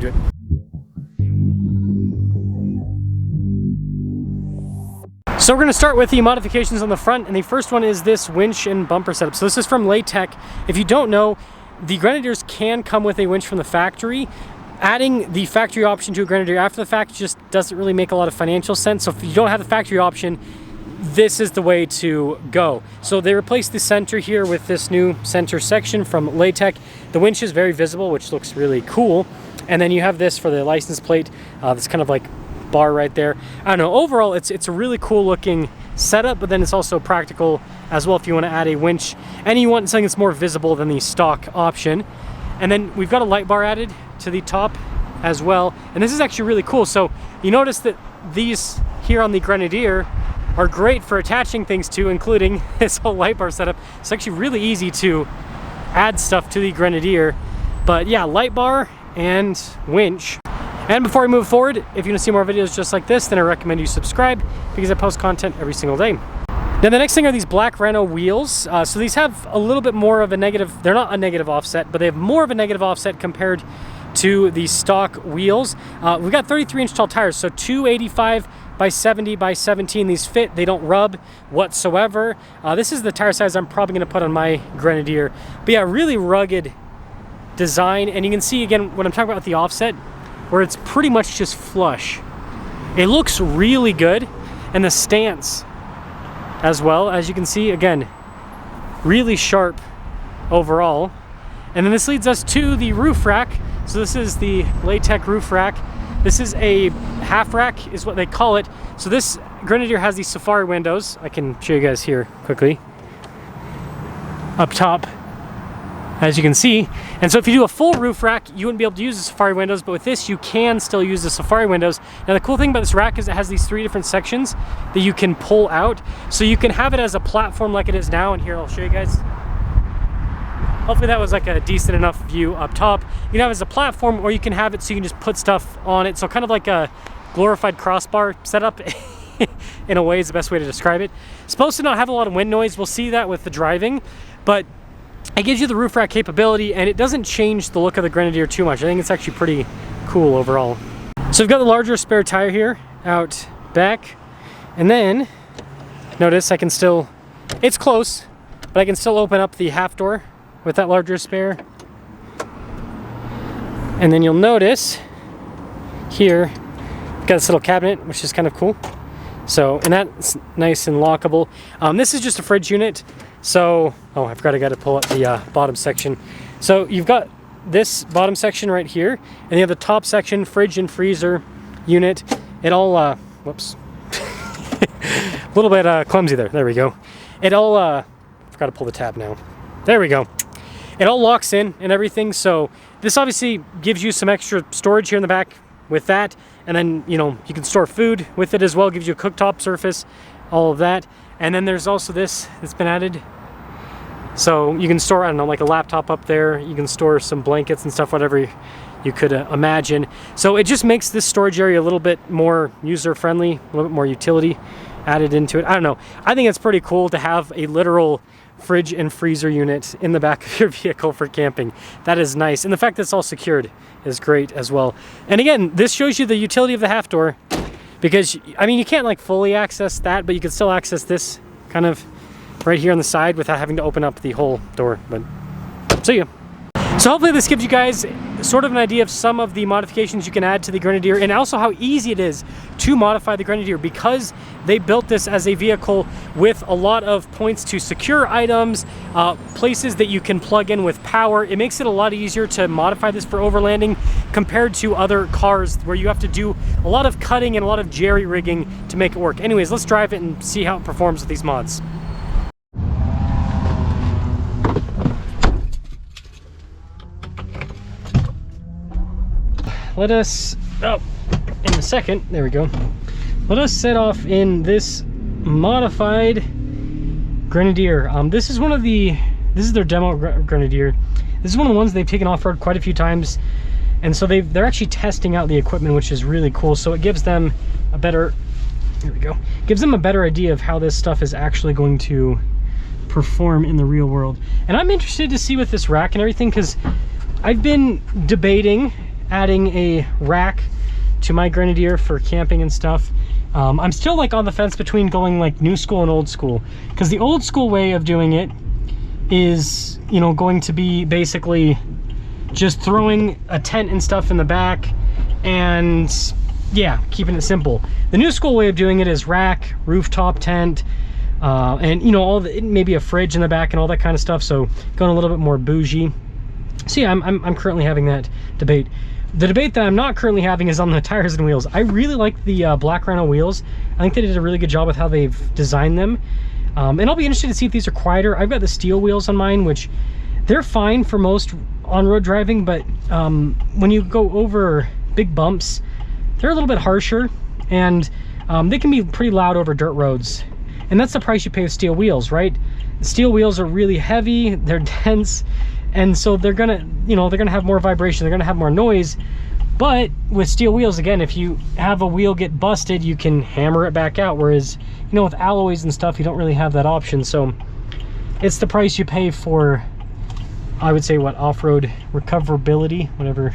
Do it. So we're going to start with the modifications on the front, and the first one is this winch and bumper setup. So this is from Latec. If you don't know, the Grenadiers can come with a winch from the factory. Adding the factory option to a Grenadier after the fact just doesn't really make a lot of financial sense. So if you don't have the factory option, this is the way to go. So they replaced the center here with this new center section from Latec. The winch is very visible, which looks really cool. And then you have this for the license plate. This kind of like bar right there. I don't know, overall it's a really cool looking setup, but then it's also practical as well if you want to add a winch and you want something that's more visible than the stock option. And then we've got a light bar added to the top as well, and this is actually really cool. So you notice that these here on the Grenadier are great for attaching things to, including this whole light bar setup. It's actually really easy to add stuff to the Grenadier. But yeah, light bar and winch. And before we move forward, if you want to see more videos just like this, then I recommend you subscribe because I post content every single day. Now the next thing are these black Renault wheels. So these have a little bit more of a negative, they're not a negative offset, but they have more of a negative offset compared to the stock wheels. We've got 33-inch tall tires, so 285 by 70 by 17. These fit, they don't rub whatsoever. This is the tire size I'm probably going to put on my Grenadier. But yeah, really rugged design. And you can see again when I'm talking about with the offset, where it's pretty much just flush. It looks really good, and the stance as well, as you can see, again, really sharp overall. And then this leads us to the roof rack. So this is the Latec roof rack. This is a half rack is what they call it. So this Grenadier has these safari windows. I can show you guys here quickly. Up top, as you can see. And so if you do a full roof rack, you wouldn't be able to use the safari windows, but with this you can still use the safari windows. Now the cool thing about this rack is it has these 3 different sections that you can pull out. So you can have it as a platform like it is now, and here I'll show you guys. Hopefully that was like a decent enough view up top. You can have it as a platform, or you can have it so you can just put stuff on it. So kind of like a glorified crossbar setup in a way is the best way to describe it. It's supposed to not have a lot of wind noise. We'll see that with the driving, but it gives you the roof rack capability, and it doesn't change the look of the Grenadier too much. I think it's actually pretty cool overall. So we've got the larger spare tire here out back, and then notice I can still, it's close, but I can still open up the half door with that larger spare. And then you'll notice here we've got this little cabinet, which is kind of cool. So, and that's nice and lockable. This is just a fridge unit. So, oh, I forgot I got to pull up the bottom section. So you've got this bottom section right here, and you have the top section, fridge and freezer unit. It all, whoops, a little bit clumsy there. There we go. It all, forgot to pull the tab now. There we go. It all locks in and everything. So this obviously gives you some extra storage here in the back with that. And then, you know, you can store food with it as well. It gives you a cooktop surface, all of that. And then there's also this that's been added. So you can store, I don't know, like a laptop up there. You can store some blankets and stuff, whatever you could imagine. So it just makes this storage area a little bit more user-friendly, a little bit more utility added into it. I don't know. I think it's pretty cool to have a literal fridge and freezer unit in the back of your vehicle for camping. That is nice. And the fact that it's all secured is great as well. And again, this shows you the utility of the half door, because, I mean, you can't like fully access that, but you can still access this kind of right here on the side without having to open up the whole door. But see ya. So hopefully this gives you guys sort of an idea of some of the modifications you can add to the Grenadier, and also how easy it is to modify the Grenadier, because they built this as a vehicle with a lot of points to secure items, places that you can plug in with power. It makes it a lot easier to modify this for overlanding compared to other cars where you have to do a lot of cutting and a lot of jerry-rigging to make it work. Anyways, let's drive it and see how it performs with these mods. Let us, oh, in a second, there we go. Let us set off in this modified Grenadier. This is their demo Grenadier. This is one of the ones they've taken off-road quite a few times. And so they're actually testing out the equipment, which is really cool. So it gives them a better, there we go, gives them a better idea of how this stuff is actually going to perform in the real world. And I'm interested to see with this rack and everything, because I've been debating adding a rack to my Grenadier for camping and stuff. I'm still like on the fence between going like new school and old school, because the old school way of doing it is, you know, going to be basically just throwing a tent and stuff in the back and yeah, keeping it simple. The new school way of doing it is rack, rooftop tent, and you know, all the, maybe a fridge in the back and all that kind of stuff, so going a little bit more bougie. So yeah, I'm currently having that debate. The debate that I'm not currently having is on the tires and wheels. I really like the Black Rhino wheels. I think they did a really good job with how they've designed them. And I'll be interested to see if these are quieter. I've got the steel wheels on mine, which they're fine for most on-road driving, but when you go over big bumps, they're a little bit harsher, and they can be pretty loud over dirt roads. And that's the price you pay with steel wheels, right? The steel wheels are really heavy, they're dense, and so they're gonna, you know, they're gonna have more vibration, they're gonna have more noise. But with steel wheels, again, if you have a wheel get busted, you can hammer it back out, whereas, you know, with alloys and stuff, you don't really have that option. So it's the price you pay for, I would say, what, off-road recoverability, whatever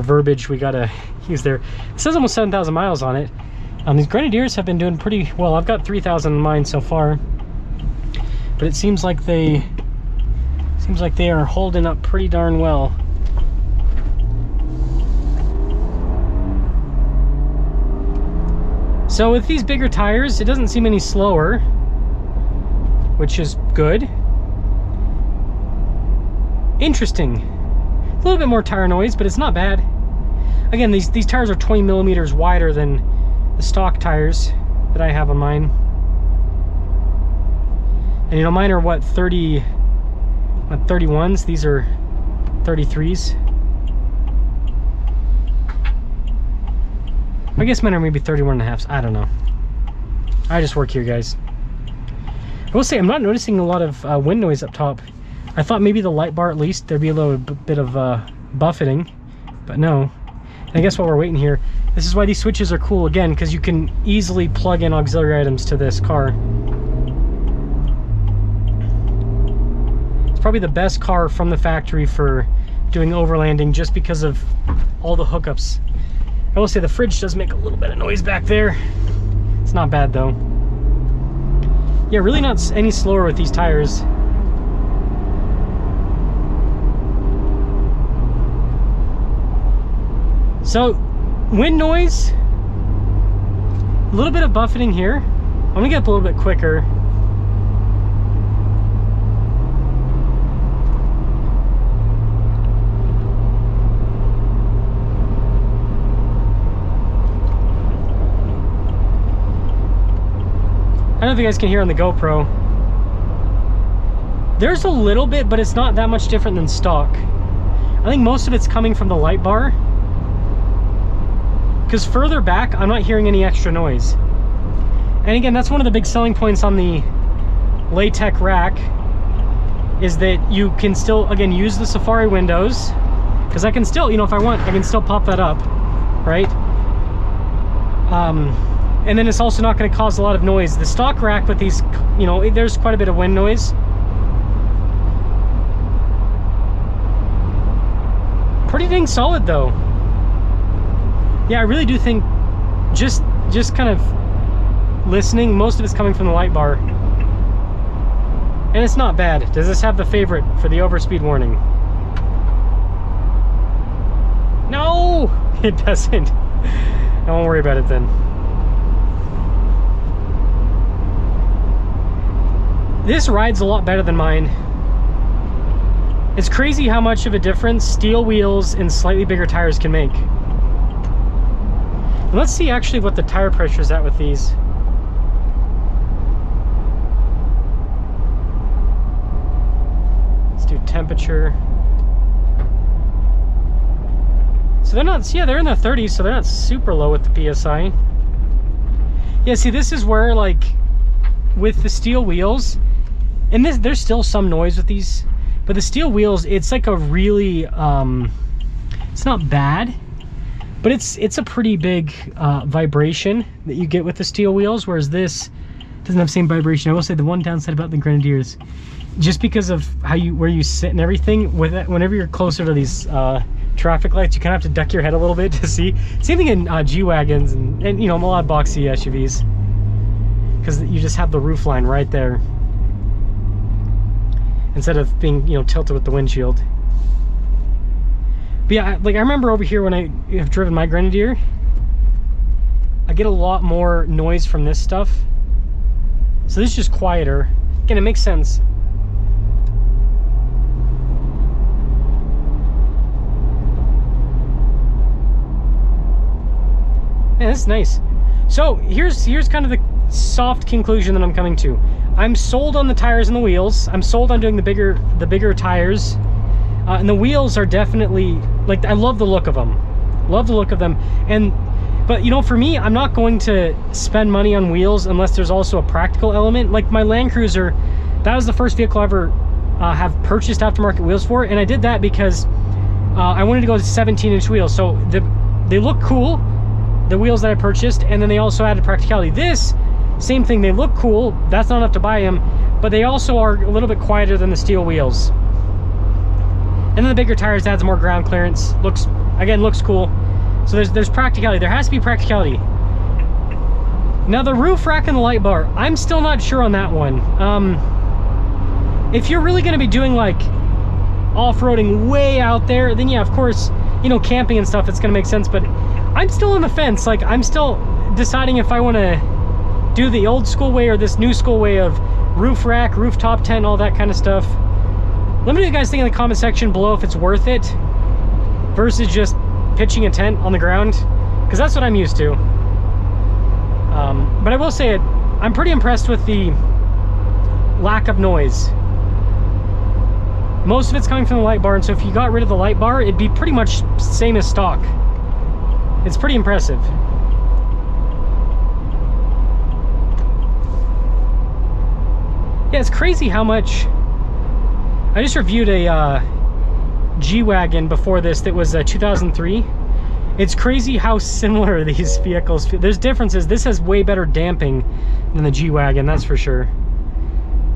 verbiage we gotta use there. It says almost 7,000 miles on it. These Grenadiers have been doing pretty well. I've got 3,000 in mine so far, but it seems like they are holding up pretty darn well. So with these bigger tires, it doesn't seem any slower, which is good. Interesting. A little bit more tire noise, but it's not bad. Again, these tires are 20 millimeters wider than the stock tires that I have on mine. And you know, mine are what, 31s? These are 33s. I guess mine are maybe 31.5s. I don't know. I just work here, guys. I will say, I'm not noticing a lot of wind noise up top. I thought maybe the light bar, at least, there'd be a little bit of buffeting, but no. And I guess while we're waiting here, this is why these switches are cool, again, because you can easily plug in auxiliary items to this car. It's probably the best car from the factory for doing overlanding, just because of all the hookups. I will say the fridge does make a little bit of noise back there. It's not bad though. Yeah, really not any slower with these tires. So, wind noise, a little bit of buffeting here. I'm gonna get up a little bit quicker. I don't know if you guys can hear on the GoPro. There's a little bit, but it's not that much different than stock. I think most of it's coming from the light bar, because further back, I'm not hearing any extra noise. And again, that's one of the big selling points on the Latec rack, is that you can still, again, use the Safari windows, because I can still, you know, if I want, I can still pop that up, right? And then it's also not going to cause a lot of noise. The stock rack with these, you know, there's quite a bit of wind noise. Pretty dang solid though. Yeah, I really do think, just kind of listening, most of it's coming from the light bar. And it's not bad. Does this have the favorite for the overspeed warning? No, it doesn't. I won't worry about it then. This rides a lot better than mine. It's crazy how much of a difference steel wheels and slightly bigger tires can make. And let's see actually what the tire pressure is at with these. Let's do temperature. So they're not, yeah, they're in the 30s, so they're not super low with the PSI. Yeah, see, this is where, like, with the steel wheels, and there's still some noise with these, but the steel wheels, it's like a really, it's not bad, but it's a pretty big vibration that you get with the steel wheels, whereas this doesn't have the same vibration. I will say the one downside about the Grenadiers, just because of how where you sit and everything, with it, whenever you're closer to these traffic lights, you kind of have to duck your head a little bit to see. Same thing in G-Wagons and you know, a lot of boxy SUVs, because you just have the roof line right there instead of being, you know, tilted with the windshield. But yeah, like I remember over here when I have driven my Grenadier, I get a lot more noise from this stuff. So this is just quieter. Again, it makes sense. Man, this is nice. So here's kind of the soft conclusion that I'm coming to. I'm sold on the tires and the wheels. I'm sold on doing the bigger tires. And the wheels are definitely, like, I love the look of them. Love the look of them. But you know, for me, I'm not going to spend money on wheels unless there's also a practical element. Like my Land Cruiser, that was the first vehicle I ever have purchased aftermarket wheels for, and I did that because I wanted to go to 17-inch wheels. So they look cool, the wheels that I purchased, and then they also added practicality. This, same thing, they look cool, that's not enough to buy them, but they also are a little bit quieter than the steel wheels. And then the bigger tires adds more ground clearance. Looks cool. So there's practicality. There has to be practicality. Now the roof rack and the light bar, I'm still not sure on that one. If you're really going to be doing like off-roading way out there, then yeah, of course, you know, camping and stuff, it's going to make sense. But I'm still on the fence. Like, I'm still deciding if I want to do the old school way or this new school way of roof rack, rooftop tent, all that kind of stuff. Let me know what you guys think in the comment section below if it's worth it versus just pitching a tent on the ground, because that's what I'm used to. But I will say it, I'm pretty impressed with the lack of noise. Most of it's coming from the light bar, and so if you got rid of the light bar, it'd be pretty much same as stock. It's pretty impressive. Yeah, it's crazy how much. I just reviewed a G-Wagon before this that was 2003. It's crazy how similar these vehicles feel. There's differences. This has way better damping than the G-Wagon, that's for sure.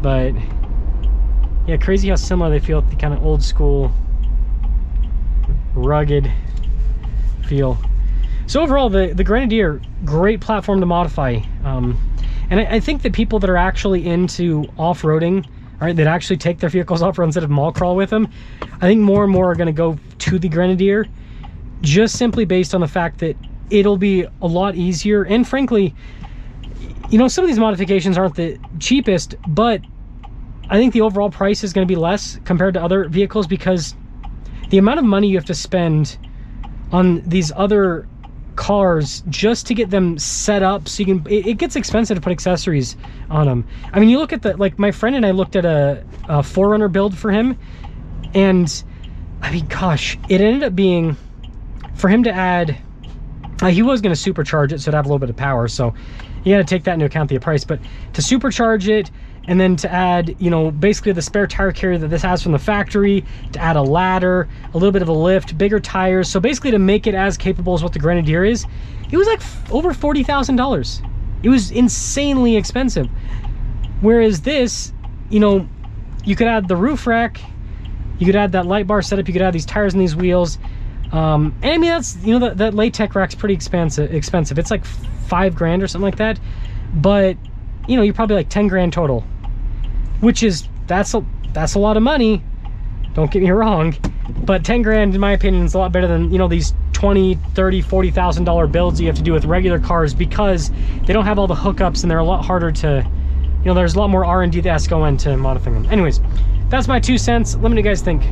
But yeah, crazy how similar they feel with the kind of old school, rugged feel. So overall, the Grenadier, great platform to modify. And I think that people that are actually into off-roading, right, that actually take their vehicles off-road instead of mall crawl with them, I think more and more are going to go to the Grenadier, just simply based on the fact that it'll be a lot easier. And frankly, you know, some of these modifications aren't the cheapest, but I think the overall price is going to be less compared to other vehicles, because the amount of money you have to spend on these other cars just to get them set up so you can, it gets expensive to put accessories on them. I mean, you look at the, like, my friend and I looked at a 4Runner build for him, and I mean, gosh, it ended up being, for him to add, he was going to supercharge it so it'd have a little bit of power, so you got to take that into account, the price. But to supercharge it, and then to add, you know, basically the spare tire carrier that this has from the factory, to add a ladder, a little bit of a lift, bigger tires, so basically to make it as capable as what the Grenadier is, it was like over $40,000. It was insanely expensive. Whereas this, you know, you could add the roof rack, you could add that light bar setup, you could add these tires and these wheels. And I mean, that's, you know, that latex rack's pretty expensive. It's like $5,000 or something like that. But, you know, you're probably like 10 grand total, which is, that's a lot of money. Don't get me wrong, but 10 grand, in my opinion, is a lot better than, you know, these $20,000, $30,000, $40,000 builds you have to do with regular cars, because they don't have all the hookups and they're a lot harder to, you know, there's a lot more R&D that has to go into modifying them. Anyways, that's my 2 cents. Let me know what you guys think.